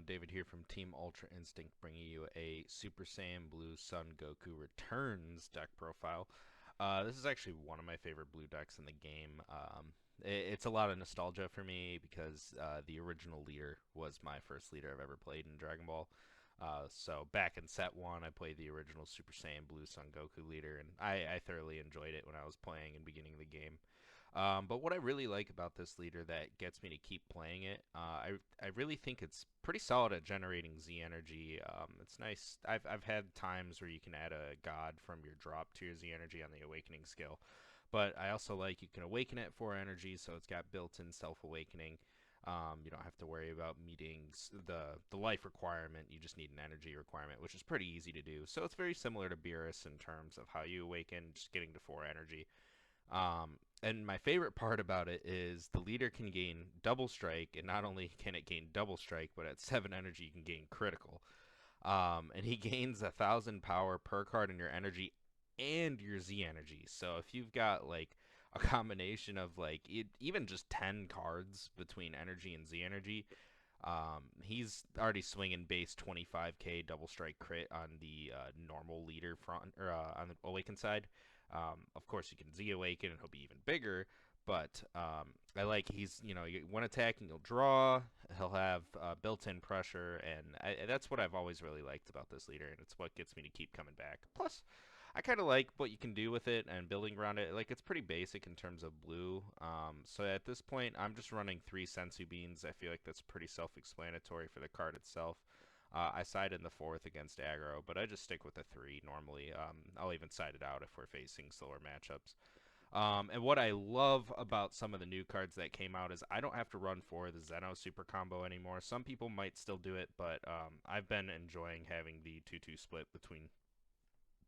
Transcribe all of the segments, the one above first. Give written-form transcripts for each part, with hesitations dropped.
David here from Team Ultra Instinct, bringing you a Super Saiyan Blue Sun Goku Returns deck profile. This is actually one of my favorite blue decks in the game. It's a lot of nostalgia for me because the original leader was my first leader I've ever played in Dragon Ball. So back in set 1, I played the original Super Saiyan Blue Sun Goku leader, and I thoroughly enjoyed it when I was playing and beginning the game. But what I really like about this leader that gets me to keep playing it, I really think it's pretty solid at generating Z energy. It's nice. I've had times where you can add a god from your drop to your Z energy on the awakening skill, but I also like you can awaken it for energy, so it's got built-in self-awakening. You don't have to worry about meeting the life requirement. You just need an energy requirement, which is pretty easy to do. So it's very similar to Beerus in terms of how you awaken, just getting to 4 energy. And my favorite part about it is the leader can gain double strike, and not only can it gain double strike, but at 7 energy you can gain critical. And he gains 1,000 power per card in your energy and your Z energy. So if you've got like a combination of like even just 10 cards between energy and Z energy, he's already swinging base 25k double strike crit on the normal leader front or on the awaken side. Of course, you can Z awaken and he'll be even bigger. But I like he's one attack and you'll draw. He'll have built-in pressure, and that's what I've always really liked about this leader, and it's what gets me to keep coming back. Plus, I kind of like what you can do with it and building around it. Like, it's pretty basic in terms of blue. So at this point, I'm just running 3 sensu beans. I feel like that's pretty self-explanatory for the card itself. I side in the 4th against aggro, but I just stick with the 3 normally. I'll even side it out if we're facing slower matchups. And what I love about some of the new cards that came out is I don't have to run for the Zeno super combo anymore. Some people might still do it, but I've been enjoying having the 2-2 split between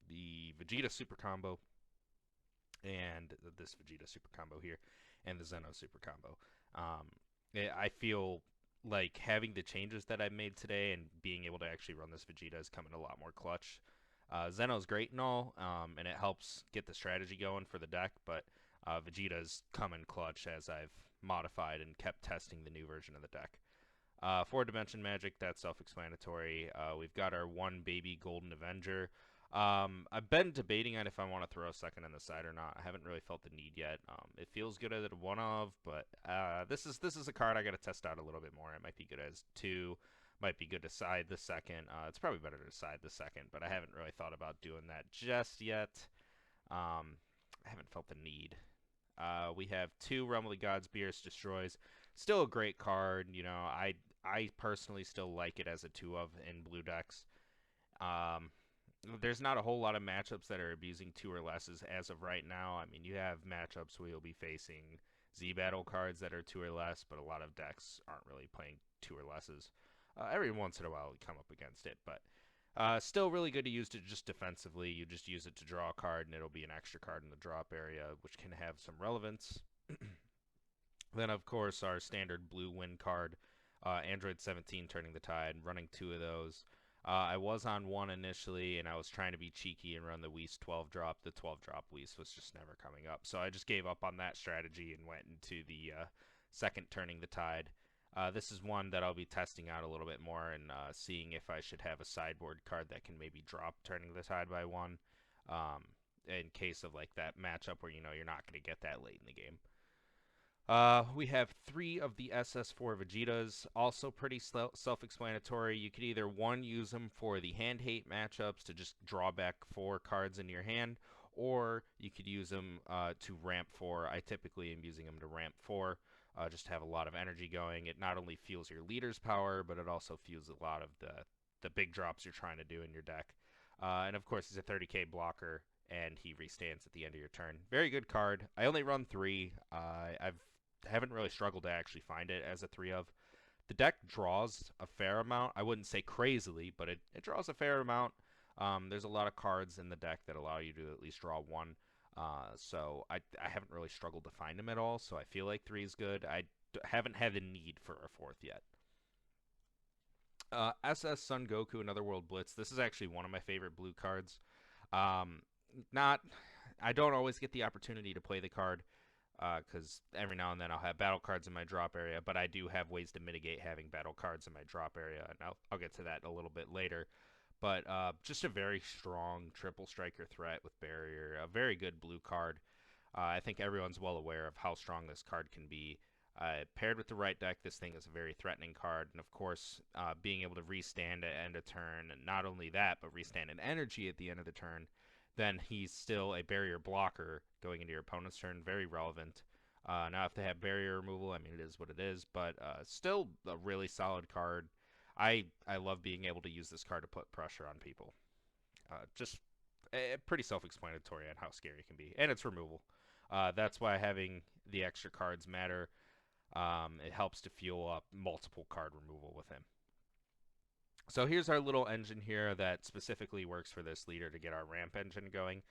the Vegeta super combo and this Vegeta super combo here and the Zeno super combo. I feel like having the changes that I made today and being able to actually run this Vegeta is coming a lot more clutch. Zeno's great and all, and it helps get the strategy going for the deck, but Vegeta's come in clutch as I've modified and kept testing the new version of the deck. 4-dimension magic, that's self-explanatory. We've got our 1 baby Golden Avenger. I've been debating on if I want to throw a second in the side or not. I haven't really felt the need yet. It feels good as a 1-of, but this is a card I got to test out a little bit more. It might be good as 2. Might be good to side the second. It's probably better to side the second, but I haven't really thought about doing that just yet. I haven't felt the need. We have 2 Realm of the Gods, Beerus Destroys. Still a great card. I personally still like it as a 2-of in blue decks. There's not a whole lot of matchups that are abusing 2 or lesses as of right now. I mean, you have matchups where you'll be facing Z battle cards that are 2 or less, but a lot of decks aren't really playing 2 or lesses. Every once in a while we come up against it, but still really good to use it just defensively. You just use it to draw a card, and it'll be an extra card in the drop area, which can have some relevance. Then, of course, our standard blue win card, Android 17 Turning the Tide, running 2 of those. I was on 1 initially, and I was trying to be cheeky and run the Whis 12 drop. The 12 drop Whis was just never coming up, so I just gave up on that strategy and went into the second Turning the Tide. This is one that I'll be testing out a little bit more and seeing if I should have a sideboard card that can maybe drop Turning the Tide by 1 in case of like that matchup where you're not going to get that late in the game. We have 3 of the SS4 Vegetas, also pretty self-explanatory. You could either 1, use them for the hand hate matchups to just draw back 4 cards into your hand, or you could use them to ramp 4. I typically am using them to ramp 4. Just to have a lot of energy going. It not only fuels your leader's power, but it also fuels a lot of the big drops you're trying to do in your deck. And of course, he's a 30k blocker, and he restands at the end of your turn. Very good card. I only run 3. I haven't really struggled to actually find it as a 3-of. The deck draws a fair amount. I wouldn't say crazily, but it draws a fair amount. There's a lot of cards in the deck that allow you to at least draw 1. So I haven't really struggled to find him at all, so I feel like 3 is good. I haven't had the need for a 4th yet. SS Sun Goku Another World Blitz. This is actually one of my favorite blue cards. I don't always get the opportunity to play the card. because every now and then I'll have battle cards in my drop area, but I do have ways to mitigate having battle cards in my drop area, and I'll get to that a little bit later. But just a very strong triple striker threat with barrier, a very good blue card. I think everyone's well aware of how strong this card can be. Paired with the right deck, this thing is a very threatening card, and of course, being able to restand at end of turn, and not only that, but restand an energy at the end of the turn, then he's still a barrier blocker going into your opponent's turn, very relevant. Now, if they have barrier removal, I mean, it is what it is, but still a really solid card. I love being able to use this card to put pressure on people. Just pretty self-explanatory on how scary it can be, and it's removal. That's why having the extra cards matter. It helps to fuel up multiple card removal with him. So here's our little engine here that specifically works for this leader to get our ramp engine going.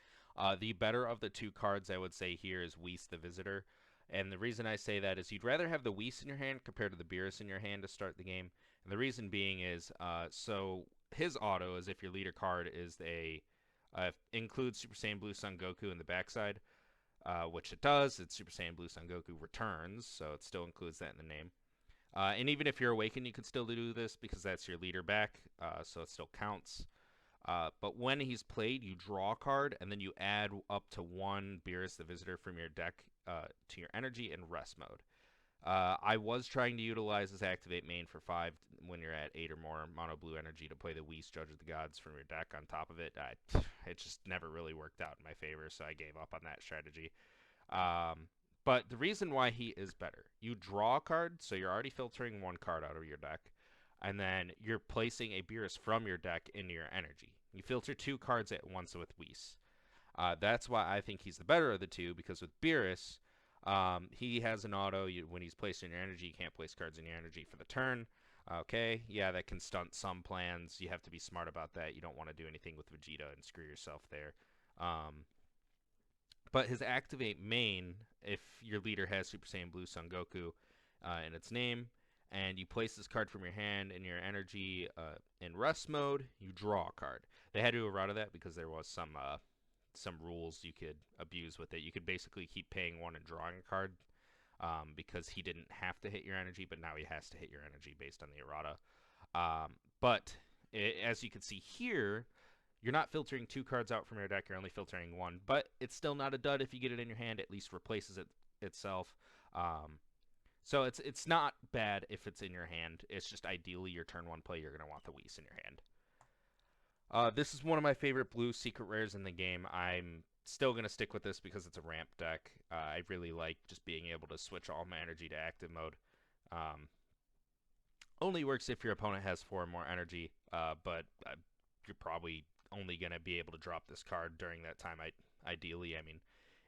The better of the two cards I would say here is Whis the Visitor. And the reason I say that is you'd rather have the Whis in your hand compared to the Beerus in your hand to start the game. And the reason being is, so his auto is if your leader card is includes Super Saiyan Blue Son Goku in the backside, which it does. It's Super Saiyan Blue Son Goku Returns, so it still includes that in the name. And even if you're awakened, you could still do this because that's your leader back, so it still counts. But when he's played, you draw a card, and then you add up to one Beerus the Visitor from your deck to your energy in rest mode. I was trying to utilize this activate main for 5 when you're at 8 or more mono blue energy to play the Whis Judge of the Gods from your deck on top of it. It just never really worked out in my favor, so I gave up on that strategy. But the reason why he is better, you draw a card, so you're already filtering one card out of your deck, and then you're placing a Beerus from your deck into your energy. You filter 2 cards at once with Whis. That's why I think he's the better of the two, because with Beerus, he has an auto. When he's placed in your energy, you can't place cards in your energy for the turn. Okay, yeah, that can stunt some plans. You have to be smart about that. You don't want to do anything with Vegeta and screw yourself there. But his activate main, if your leader has Super Saiyan Blue Son Goku in its name, and you place this card from your hand in your energy in rest mode, you draw a card. They had to errata that because there was some rules you could abuse with it. You could basically keep paying 1 and drawing a card because he didn't have to hit your energy, but now he has to hit your energy based on the errata. As you can see here, you're not filtering 2 cards out from your deck, you're only filtering 1, but it's still not a dud if you get it in your hand. At least replaces it itself. So it's not bad if it's in your hand. It's just ideally your turn 1 play, you're going to want the Whis in your hand. This is one of my favorite blue secret rares in the game. I'm still going to stick with this because it's a ramp deck. I really like just being able to switch all my energy to active mode. Only works if your opponent has 4 or more energy, but you're probably only going to be able to drop this card during that time, ideally. I mean,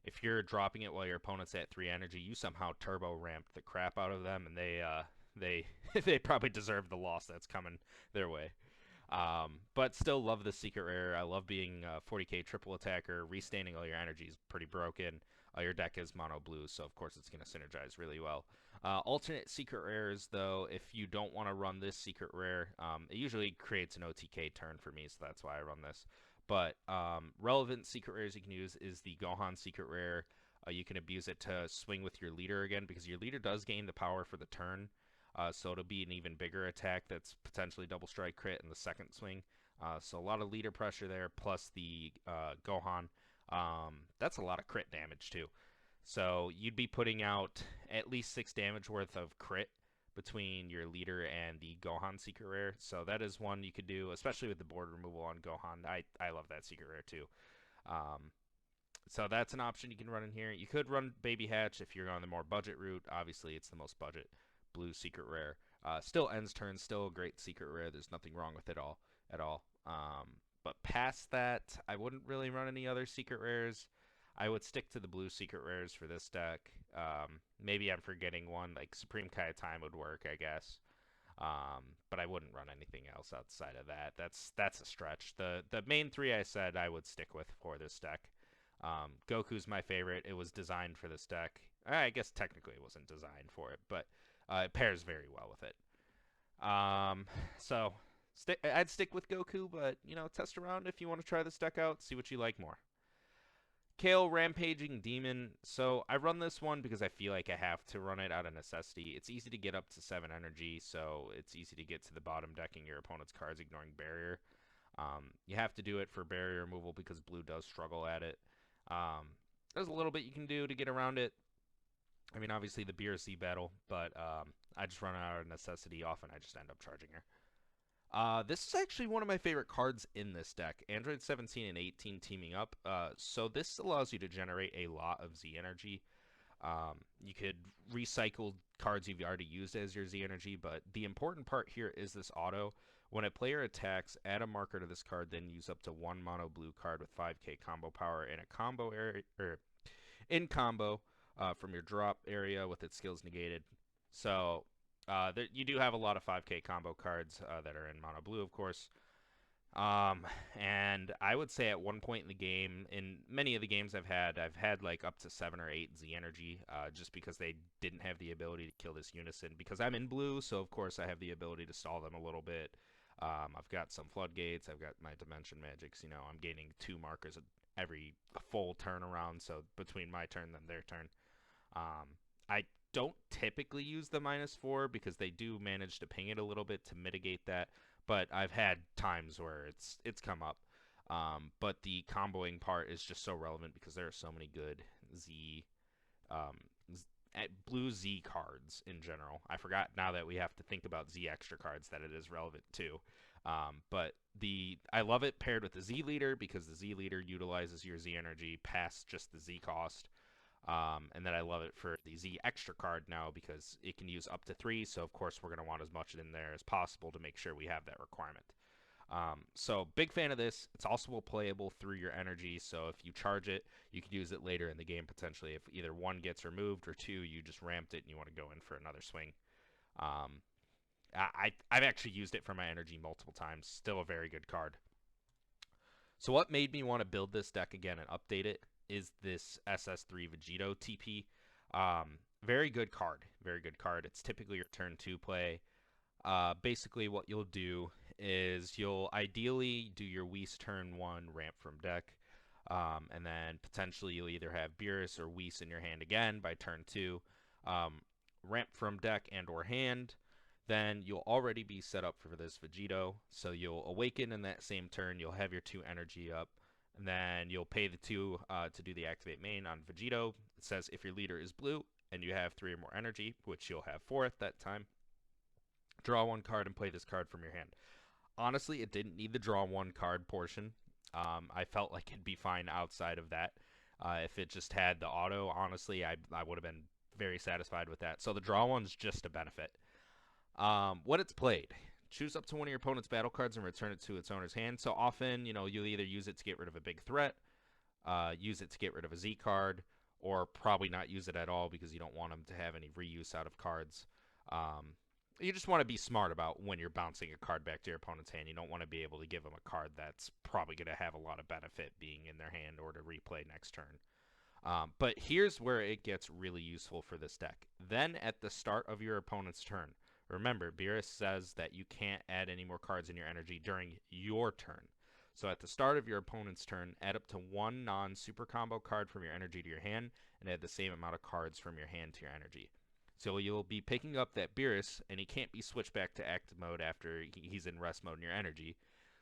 if you're dropping it while your opponent's at 3 energy, you somehow turbo ramped the crap out of them, and they probably deserve the loss that's coming their way. But still love the secret rare. I love being 40k triple attacker. Restanding all your energy is pretty broken. Your deck is mono blue, so of course it's going to synergize really well. Alternate secret rares, though, if you don't want to run this secret rare, it usually creates an OTK turn for me, so that's why I run this. But relevant secret rares you can use is the Gohan secret rare. You can abuse it to swing with your leader again, because your leader does gain the power for the turn. So it'll be an even bigger attack that's potentially double strike crit in the second swing. So a lot of leader pressure there, plus the Gohan. That's a lot of crit damage too. So you'd be putting out at least 6 damage worth of crit between your leader and the Gohan secret rare. So that is one you could do, especially with the board removal on Gohan. I love that secret rare too. So that's an option you can run in here. You could run Baby Hatch if you're on the more budget route. Obviously, it's the most budget blue secret rare. Still ends turn, still a great secret rare. There's nothing wrong with it at all. But past that, I wouldn't really run any other secret rares. I would stick to the blue secret rares for this deck. Maybe I'm forgetting one, like Supreme Kai Time would work, I guess. But I wouldn't run anything else outside of that. That's a stretch. The main 3 I said I would stick with for this deck. Goku's my favorite. It was designed for this deck. I guess technically it wasn't designed for it, but it pairs very well with it. So I'd stick with Goku, but test around if you want to try this deck out, see what you like more. Kale Rampaging Demon. So I run this one because I feel like I have to run it out of necessity. It's easy to get up to 7 energy, so it's easy to get to the bottom decking your opponent's cards, ignoring barrier. You have to do it for barrier removal because blue does struggle at it. There's a little bit you can do to get around it. I mean, obviously the BRC battle, but I just run out of necessity. Often I just end up charging her. This is actually one of my favorite cards in this deck. Android 17 and 18 teaming up. So this allows you to generate a lot of Z energy. You could recycle cards you've already used as your Z energy, but the important part here is this auto. When a player attacks, add a marker to this card, then use up to 1 mono blue card with 5k combo power in a combo area, or in combo from your drop area with its skills negated. So you do have a lot of 5k combo cards that are in mono blue, of course. And I would say at one point in the game, in many of the games I've had like up to 7 or 8 Z energy, just because they didn't have the ability to kill this unison. Because I'm in blue, so of course I have the ability to stall them a little bit. I've got some floodgates, I've got my dimension magics. You know, I'm gaining 2 markers every full turnaround, so between my turn and their turn. I don't typically use the -4 because they do manage to ping it a little bit to mitigate that, but I've had times where it's come up. But the comboing part is just so relevant because there are so many good um, blue Z cards in general. I forgot now that we have to think about Z extra cards that it is relevant too. But I love it paired with the Z leader because the Z leader utilizes your Z energy past just the Z cost. And then I love it for the Z extra card now because it can use up to 3, so of course we're going to want as much in there as possible to make sure we have that requirement. So big fan of this. It's also playable through your energy, so if you charge it, you can use it later in the game potentially. If either 1 gets removed or 2, you just ramped it and you want to go in for another swing. I've actually used it for my energy multiple times. Still a very good card. So what made me want to build this deck again and update it is this SS3 Vegito TP. Very good card. Very good card. It's typically your turn 2 play. Basically what you'll do is you'll ideally do your Whis turn 1 ramp from deck. And then potentially you'll either have Beerus or Whis in your hand again by turn 2. Ramp from deck and or hand. Then you'll already be set up for this Vegito. So you'll awaken in that same turn. You'll have your 2 energy up. And then you'll pay the 2 to do the activate main on Vegito. It says if your leader is blue and you have 3 or more energy, which you'll have 4 at that time, draw 1 card and play this card from your hand. Honestly, it didn't need the draw 1 card portion. I felt like it'd be fine outside of that. If it just had the auto, honestly, I would have been very satisfied with that. So the draw 1's just a benefit. What it's played. Choose up to one of your opponent's battle cards and return it to its owner's hand. So often, you know, you'll either use it to get rid of a big threat, use it to get rid of a Z card, or probably not use it at all because you don't want them to have any reuse out of cards. You just want to be smart about when you're bouncing a card back to your opponent's hand. You don't want to be able to give them a card that's probably going to have a lot of benefit being in their hand or to replay next turn. But here's where it gets really useful for this deck. Then at the start of your opponent's turn, remember, Beerus says that you can't add any more cards in your energy during your turn. So at the start of your opponent's turn, add up to 1 non-super combo card from your energy to your hand, and add the same amount of cards from your hand to your energy. So you'll be picking up that Beerus, and he can't be switched back to active mode after he's in rest mode in your energy.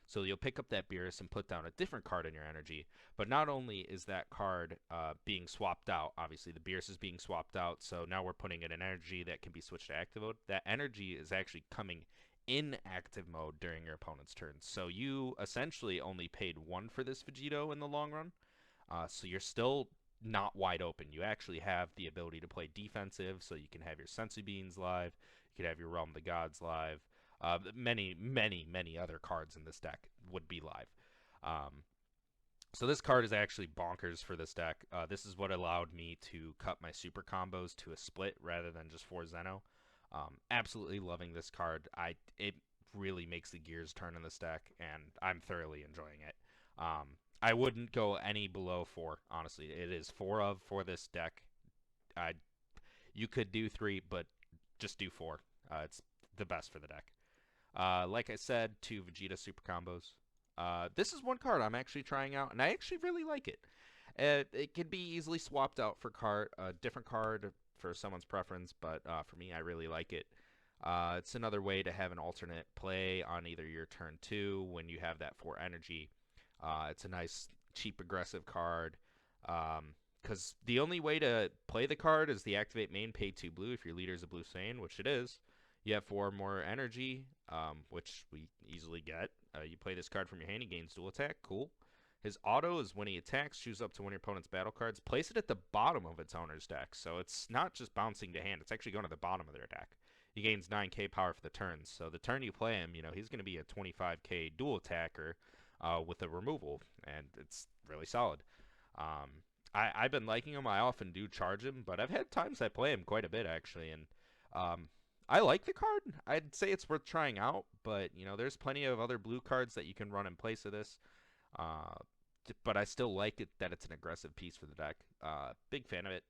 So you'll pick up that Beerus and put down a different card in your energy. But not only is that card being swapped out, obviously the Beerus is being swapped out, so now we're putting in an energy that can be switched to active mode. That energy is actually coming in active mode during your opponent's turn. So you essentially only paid 1 for this Vegito in the long run. So you're still not wide open. You actually have the ability to play defensive, so you can have your Sensu Beans live, you can have your Realm of the Gods live. Many other cards in this deck would be live. So this card is actually bonkers for this deck. This is what allowed me to cut my super combos to a split rather than just 4 Zeno. Absolutely loving this card. It really makes the gears turn in this deck, and I'm thoroughly enjoying it. I wouldn't go any below 4, honestly. It is 4 of for this deck. You could do 3, but just do 4. It's the best for the deck. Like I said, 2 Vegeta super combos. This is one card I'm actually trying out, and I actually really like it. It could be easily swapped out for a different card for someone's preference, but for me, I really like it. It's another way to have an alternate play on either your turn 2 when you have that 4 energy. It's a nice, cheap, aggressive card. Because the only way to play the card is the activate main, pay 2 blue if your leader is a blue Saiyan, which it is. You have 4 more energy, which we easily get. You play this card from your hand, he gains dual attack. Cool. His auto is when he attacks, choose up to one of your opponent's battle cards, place it at the bottom of its owner's deck. So it's not just bouncing to hand, it's actually going to the bottom of their deck. He gains 9k power for the turn. So the turn you play him, he's going to be a 25k dual attacker with a removal, and it's really solid. I've been liking him. I often do charge him, but I've had times I play him quite a bit, actually, and I like the card. I'd say it's worth trying out, but, there's plenty of other blue cards that you can run in place of this. But I still like it that it's an aggressive piece for the deck. Big fan of it.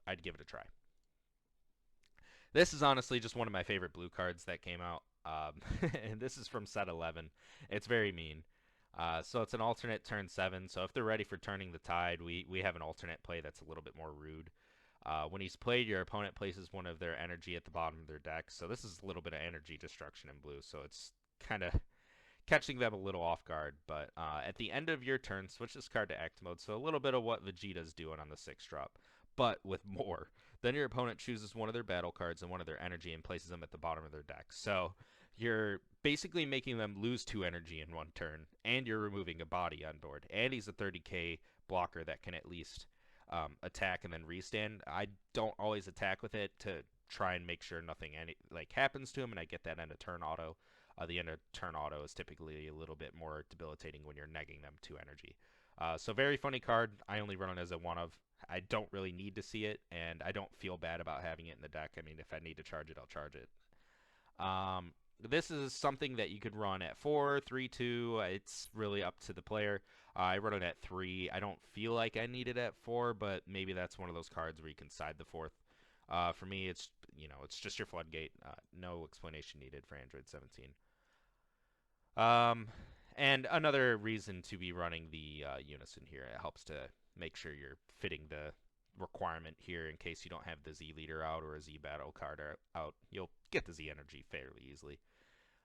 I'd give it a try. This is honestly just one of my favorite blue cards that came out. And this is from set 11. It's very mean. So it's an alternate turn 7. So if they're ready for turning the tide, we have an alternate play that's a little bit more rude. When he's played, your opponent places one of their energy at the bottom of their deck. So this is a little bit of energy destruction in blue. So it's kind of catching them a little off guard. But at the end of your turn, switch this card to act mode. So a little bit of what Vegeta's doing on the 6-drop, but with more. Then your opponent chooses one of their battle cards and one of their energy and places them at the bottom of their deck. So you're basically making them lose 2 energy in one turn, and you're removing a body on board. And he's a 30k blocker that can at least attack and then restand. I don't always attack with it to try and make sure nothing happens to him, and I get that end of turn auto. The end of turn auto is typically a little bit more debilitating when you're negging them 2 energy. So very funny card. I only run it as a one of. I don't really need to see it, and I don't feel bad about having it in the deck. I mean, if I need to charge it, I'll charge it. This is something that you could run at 4, 3, 2. It's really up to the player. I run it at 3. I don't feel like I need it at 4, but maybe that's one of those cards where you can side the 4th. For me, it's just your floodgate. No explanation needed for Android 17. And another reason to be running the Unison here, it helps to make sure you're fitting the requirement here in case you don't have the Z leader out or a Z battle card out. You'll get the Z energy fairly easily.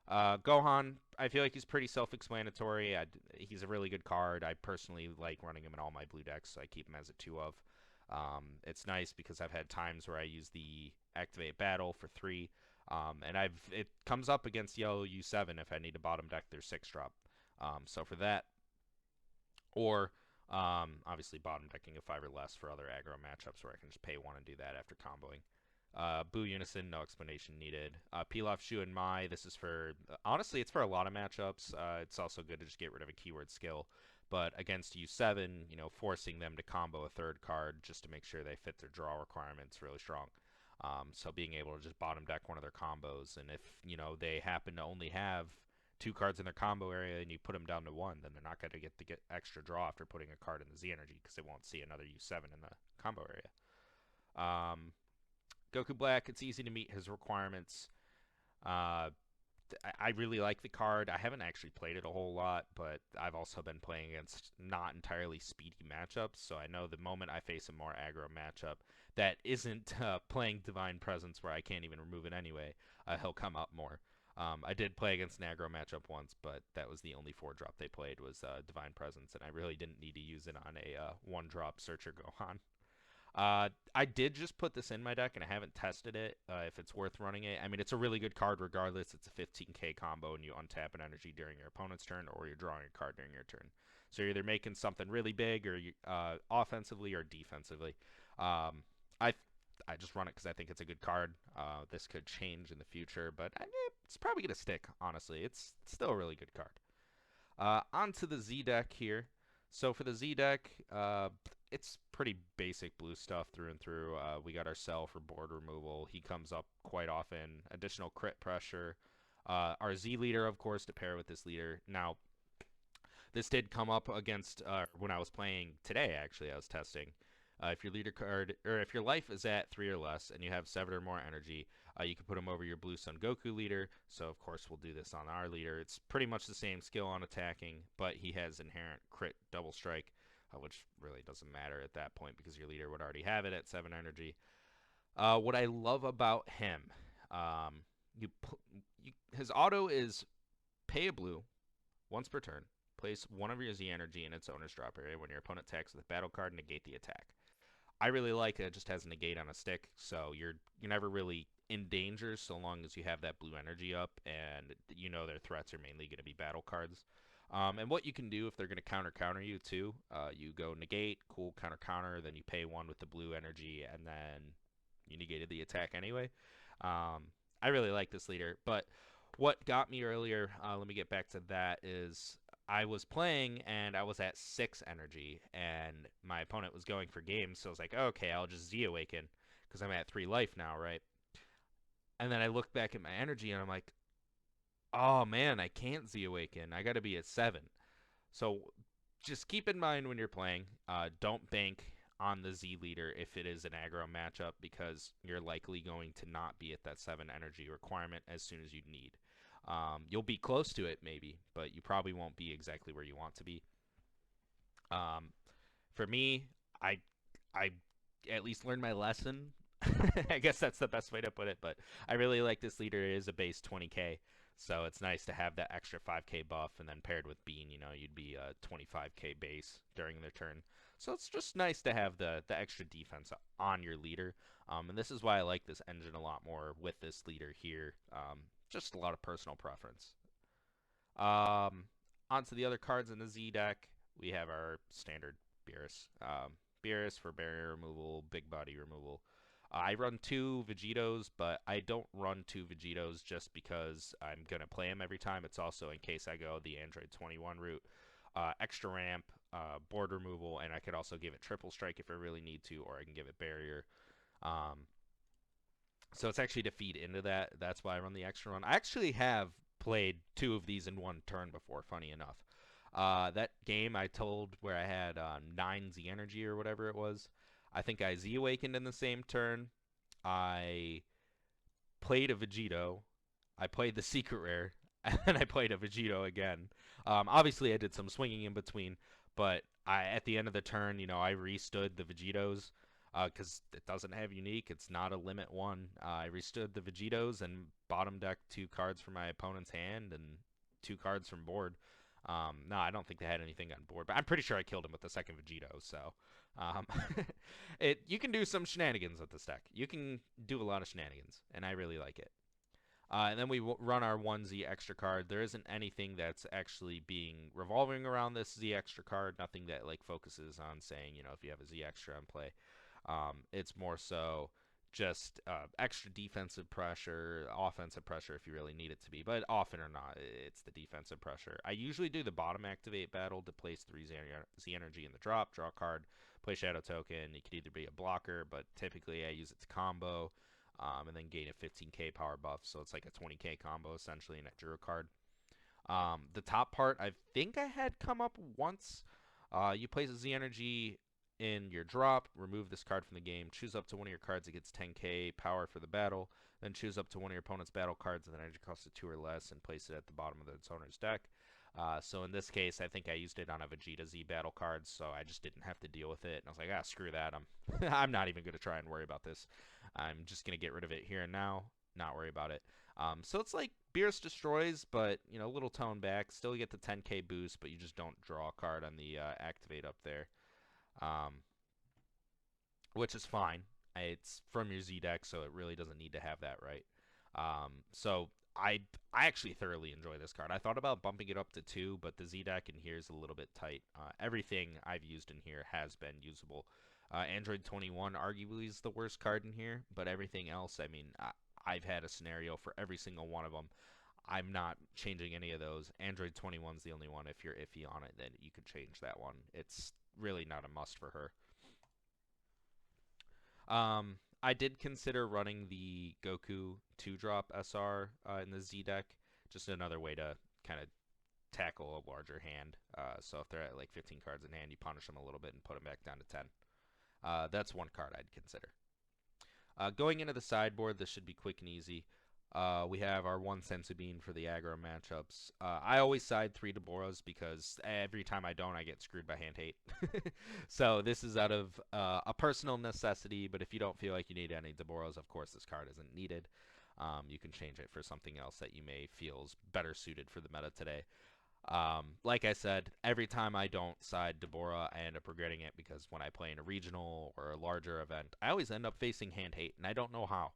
Gohan, I feel like he's pretty self-explanatory. He's a really good card. I personally like running him in all my blue decks, so I keep him as a 2 of. It's nice because I've had times where I use the activate battle for 3. And it comes up against yellow U7 if I need to bottom deck their 6-drop. So for that, or obviously bottom decking a 5 or less for other aggro matchups where I can just pay 1 and do that after comboing. Boo Unison, no explanation needed. Pilaf, Shu, and Mai, this is for, honestly, it's for a lot of matchups. It's also good to just get rid of a keyword skill. But against U7, forcing them to combo a 3rd card just to make sure they fit their draw requirements really strong. So being able to just bottom deck one of their combos, and if they happen to only have 2 cards in their combo area and you put them down to 1, then they're not going to get extra draw after putting a card in the Z energy because they won't see another U7 in the combo area. Goku Black, it's easy to meet his requirements. I really like the card. I haven't actually played it a whole lot, but I've also been playing against not entirely speedy matchups, so I know the moment I face a more aggro matchup that isn't playing Divine Presence where I can't even remove it anyway, he'll come up more. I did play against an aggro matchup once, but that was the only 4-drop they played was Divine Presence, and I really didn't need to use it on a 1-drop Searcher Gohan. I did just put this in my deck, and I haven't tested it, if it's worth running it. I mean, it's a really good card regardless. It's a 15k combo, and you untap an energy during your opponent's turn, or you're drawing a card during your turn. So you're either making something really big, or offensively or defensively. I just run it because I think it's a good card. This could change in the future, but it's probably going to stick, honestly. It's still a really good card. Onto the Z deck here. So for the Z deck, it's pretty basic blue stuff through and through. We got our Cell for board removal. He comes up quite often. Additional crit pressure. Our Z leader, of course, to pair with this leader. Now, this did come up against when I was playing today, actually, I was testing. If your leader card, or if your life is at 3 or less and you have 7 or more energy, you can put him over your Blue Sun Goku leader. So, of course, we'll do this on our leader. It's pretty much the same skill on attacking, but he has inherent crit double strike. which really doesn't matter at that point because your leader would already have it at 7 energy. What I love about him, um, his auto is pay a blue once per turn. Place one of your Z energy in its owner's drop area. When your opponent attacks with a battle card, negate the attack. I really like it. It just has negate on a stick, so you're never really in danger so long as you have that blue energy up, and you know their threats are mainly going to be battle cards. And what you can do if they're going to counter you too, you go negate, cool, counter, then you pay one with the blue energy, and then you negated the attack anyway. I really like this leader, but what got me earlier, let me get back to that, is I was playing and I was at 6 energy and my opponent was going for games, so I was like, okay, I'll just Z Awaken because I'm at 3 life now, right? And then I looked back at my energy and I'm like, oh man, I can't Z Awaken. I got to be at 7. So just keep in mind when you're playing, don't bank on the Z leader if it is an aggro matchup because you're likely going to not be at that 7 energy requirement as soon as you need. You'll be close to it maybe, but you probably won't be exactly where you want to be. For me, I at least learned my lesson. I guess that's the best way to put it, but I really like this leader. It is a base 20k, so it's nice to have that extra 5k buff, and then paired with Bean, you know, you'd be a 25k base during their turn. So it's just nice to have the extra defense on your leader, and this is why I like this engine a lot more with this leader here. Just a lot of personal preference. Onto the other cards in the Z deck, we have our standard Beerus. Beerus for barrier removal, big body removal. I run 2 Vegitos, but I don't run 2 Vegitos just because I'm going to play them every time. It's also in case I go the Android 21 route. Extra ramp, board removal, and I could also give it triple strike if I really need to, or I can give it barrier. So it's actually to feed into that. That's why I run the extra run. I actually have played 2 of these in one turn before, funny enough. That game I told where I had 9 Z energy or whatever it was, I think I Z awakened in the same turn. I played a Vegito. I played the secret rare, and then I played a Vegito again. Obviously, I did some swinging in between, but at the end of the turn, you know, I restood the Vegitos because it doesn't have unique. It's not a limit 1. I restood the Vegitos and bottom decked 2 cards from my opponent's hand and 2 cards from board. No, I don't think they had anything on board, but I'm pretty sure I killed him with the second Vegito. So, um, you can do some shenanigans with this deck. You can do a lot of shenanigans, and I really like it. And then we run our 1 Z extra card. There isn't anything that's actually being revolving around this Z extra card. Nothing that like focuses on saying, you know, if you have a Z extra in play. It's more so just extra defensive pressure, offensive pressure if you really need it to be. But often or not, it's the defensive pressure. I usually do the bottom activate battle to place 3 Z energy in the drop, draw a card, play shadow token. It could either be a blocker, but typically I use it to combo. And then gain a 15k power buff, so it's like a 20k combo essentially, and I drew a card. The top part, I think I had come up once. You place a Z energy in your drop, remove this card from the game, choose up to one of your cards that gets 10k power for the battle, then choose up to one of your opponent's battle cards and then energy cost of 2 or less and place it at the bottom of its owner's deck. So in this case, I think I used it on a Vegeta Z battle card, so I just didn't have to deal with it. And I was like, screw that. I'm not even going to try and worry about this. I'm just going to get rid of it here and now, not worry about it. So it's like Beerus destroys, but, you know, a little tone back. Still get the 10k boost, but you just don't draw a card on the activate up there, which is fine. It's from your Z deck, so it really doesn't need to have that, right? So I actually thoroughly enjoy this card. I thought about bumping it up to 2, but the Z deck in here is a little bit tight. Everything I've used in here has been usable. Android 21 arguably is the worst card in here, but everything else, I mean, I've had a scenario for every single one of them. I'm not changing any of those. Android 21 is the only one. If you're iffy on it, then you could change that one. It's really not a must for her. I did consider running the Goku 2-drop SR in the Z deck. Just another way to kind of tackle a larger hand. So if they're at like 15 cards in hand, you punish them a little bit and put them back down to 10. That's one card I'd consider. Going into the sideboard, this should be quick and easy. We have our one Senzu Bean for the aggro matchups. I always side 3 Deboras because every time I don't, I get screwed by hand hate. So this is out of a personal necessity, but if you don't feel like you need any Deboras, of course this card isn't needed. You can change it for something else that you may feel is better suited for the meta today. Like I said, every time I don't side Deborah, I end up regretting it because when I play in a regional or a larger event, I always end up facing hand hate, and I don't know how.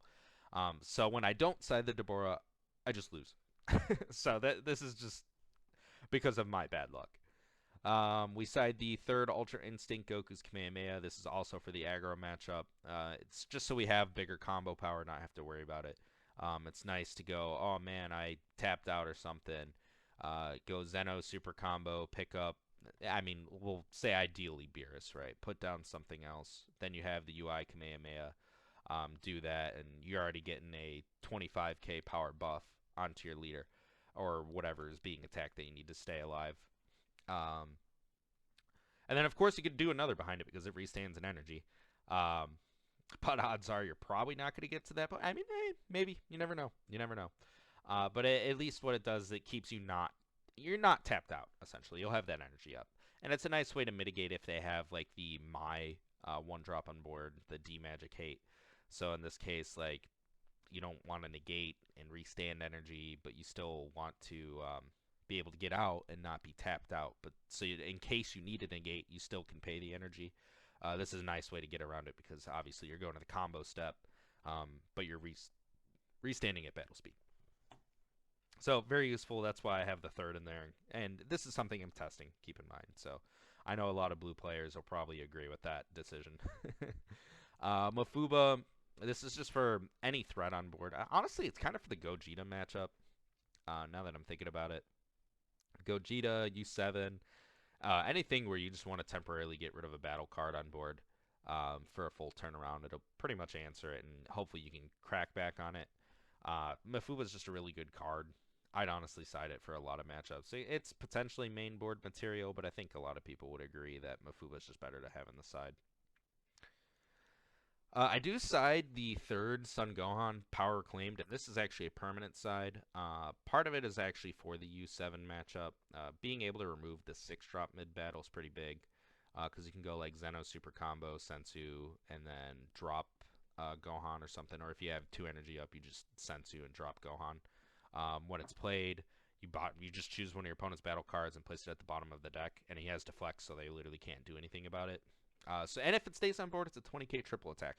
So when I don't side the Deborah, I just lose. So this is just because of my bad luck. We side the third Ultra Instinct Goku's Kamehameha. This is also for the aggro matchup. It's just so we have bigger combo power, not have to worry about it. It's nice to go, oh man, I tapped out or something. Go Zeno super combo, pick up. I mean, we'll say ideally Beerus, right? Put down something else. Then you have the UI Kamehameha. Do that, and you're already getting a 25k power buff onto your leader, or whatever is being attacked that you need to stay alive. Um, and then, of course, you could do another behind it because it restands in energy. Um, but odds are you're probably not going to get to that. But I mean, hey, maybe. You never know. You never know. But at least what it does is it keeps you not. You're not tapped out, essentially. You'll have that energy up. And it's a nice way to mitigate if they have, like, the My one drop on board, the D Magic Hate. So in this case, like, you don't want to negate and restand energy, but you still want to be able to get out and not be tapped out. But so in case you need to negate, you still can pay the energy. This is a nice way to get around it because obviously you're going to the combo step, but you're restanding at battle speed. So very useful. That's why I have the third in there. And this is something I'm testing, keep in mind. So I know a lot of blue players will probably agree with that decision. Mafuba, this is just for any threat on board. Honestly, it's kind of for the Gogeta matchup, now that I'm thinking about it. Gogeta, U7, anything where you just want to temporarily get rid of a battle card on board for a full turnaround. It'll pretty much answer it, and hopefully you can crack back on it. Mafuba is just a really good card. I'd honestly side it for a lot of matchups. It's potentially main board material, but I think a lot of people would agree that Mafuba is just better to have in the side. I do side the third Sun Gohan power claimed, and this is actually a permanent side. Part of it is actually for the U7 matchup. Being able to remove the 6-drop mid-battle is pretty big, because you can go like Zeno super combo, Sensu, and then drop Gohan or something. Or if you have 2 energy up, you just Sensu and drop Gohan. When it's played, you just choose one of your opponent's battle cards and place it at the bottom of the deck, and he has deflect, so they literally can't do anything about it. And if it stays on board, it's a 20k triple attack.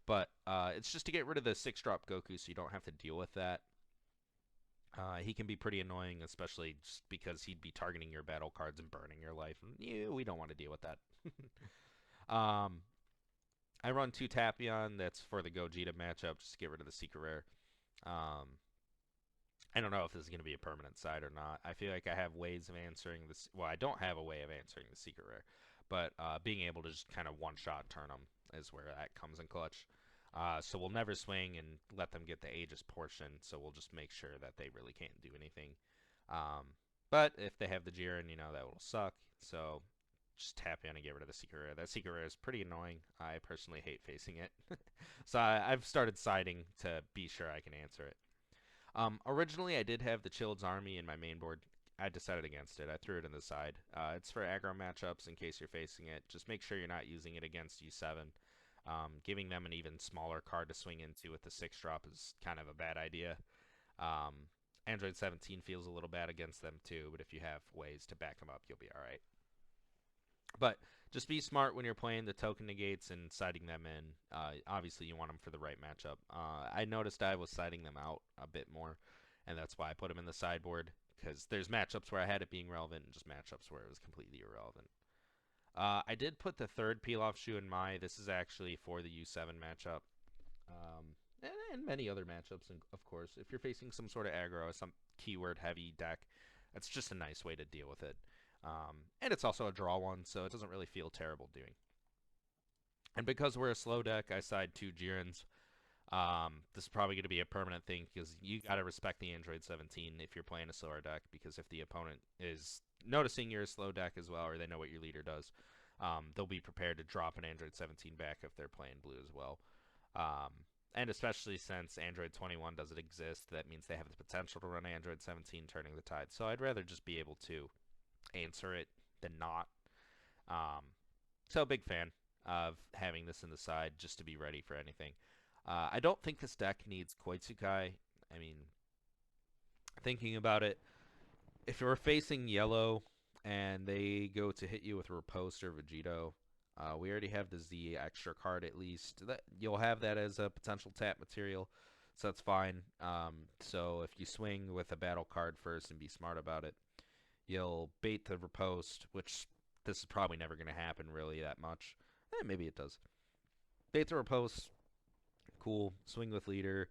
But it's just to get rid of the 6-drop Goku so you don't have to deal with that. He can be pretty annoying, especially just because he'd be targeting your battle cards and burning your life. And we don't want to deal with that. I run 2 Tapion. That's for the Gogeta matchup, just to get rid of the Secret Rare. I don't know if this is going to be a permanent side or not. I feel like I have ways of answering this. Well, I don't have a way of answering the Secret Rare. But being able to just kind of one-shot turn them is where that comes in clutch. So we'll never swing and let them get the Aegis portion, so we'll just make sure that they really can't do anything. But if they have the Jiren, that will suck. So just tap in and get rid of the Secret Rare. That Secret Rare is pretty annoying. I personally hate facing it. So I've started siding to be sure I can answer it. Originally, I did have the Child's Army in my main board. I decided against it. I threw it in the side. It's for aggro matchups in case you're facing it. Just make sure you're not using it against U7. Giving them an even smaller card to swing into with the 6-drop is kind of a bad idea. Android 17 feels a little bad against them too, but if you have ways to back them up, you'll be alright. But just be smart when you're playing the token negates and siding them in. Obviously, you want them for the right matchup. I noticed I was siding them out a bit more, and that's why I put them in the sideboard. Because there's matchups where I had it being relevant and just matchups where it was completely irrelevant. I did put the third Pilaf shoe in my. This is actually for the U7 matchup. And many other matchups, of course. If you're facing some sort of aggro, some keyword-heavy deck, that's just a nice way to deal with it. And it's also a draw one, so it doesn't really feel terrible doing. And because we're a slow deck, I side 2 Jirens. This is probably going to be a permanent thing because you got to respect the Android 17 if you're playing a slower deck, because if the opponent is noticing you're a slow deck as well, or they know what your leader does, they'll be prepared to drop an Android 17 back if they're playing blue as well. And especially since Android 21 doesn't exist, that means they have the potential to run Android 17 turning the tide. So I'd rather just be able to answer it than not. Um, so big fan of having this in the side just to be ready for anything. I don't think this deck needs Koitsukai. I mean, thinking about it, if you're facing yellow and they go to hit you with Riposte or Vegito, we already have the Z extra card at least. You'll have that as a potential tap material, so that's fine. So if you swing with a battle card first and be smart about it, you'll bait the Riposte, which this is probably never going to happen really that much. Maybe it does. Bait the Riposte, cool. Swing with leader.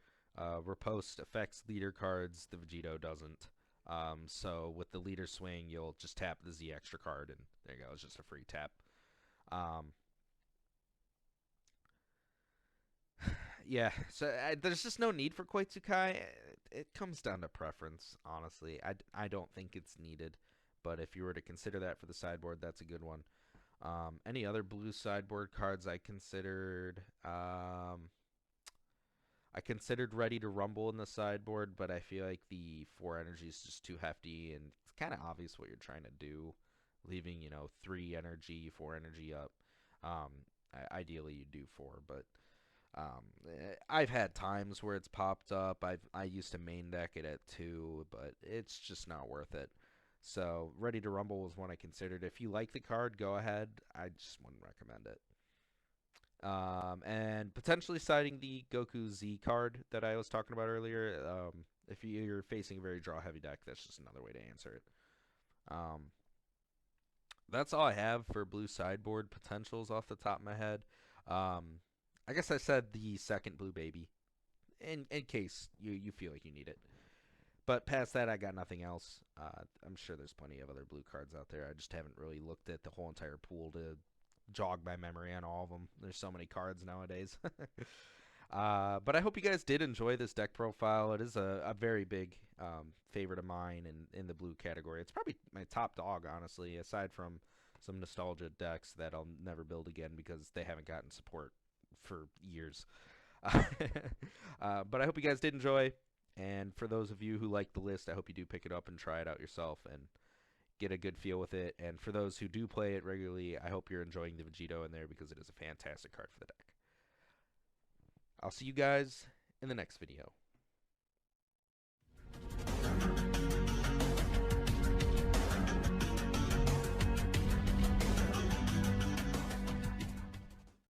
Riposte affects leader cards. The Vegito doesn't. So with the leader swing, you'll just tap the Z extra card, and there you go. It's just a free tap. Um, yeah, so there's just no need for Koitsukai. It comes down to preference, honestly. I don't think it's needed, but if you were to consider that for the sideboard, that's a good one. Any other blue sideboard cards I considered? I considered Ready to Rumble in the sideboard, but I feel like the 4 energy is just too hefty, and it's kind of obvious what you're trying to do, leaving 3 energy, 4 energy up. Um, Ideally, you do 4, but I've had times where it's popped up. I used to main deck it at 2, but it's just not worth it. So Ready to Rumble was one I considered. If you like the card, go ahead. I just wouldn't recommend it. And potentially citing the Goku Z card that I was talking about earlier. If you're facing a very draw heavy deck, that's just another way to answer it. Um, that's all I have for blue sideboard potentials off the top of my head. I guess I said the second blue baby in case you feel like you need it. But past that, I got nothing else. I'm sure there's plenty of other blue cards out there. I just haven't really looked at the whole entire pool to jog my memory on all of them. There's so many cards nowadays. But I hope you guys did enjoy this deck profile. It is a very big favorite of mine in the blue category. It's probably my top dog, honestly, aside from some nostalgia decks that I'll never build again because they haven't gotten support for years. But I hope you guys did enjoy. And for those of you who like the list, I hope you do pick it up and try it out yourself and get a good feel with it. And for those who do play it regularly, I hope you're enjoying the Vegito in there because it is a fantastic card for the deck. I'll see you guys in the next video.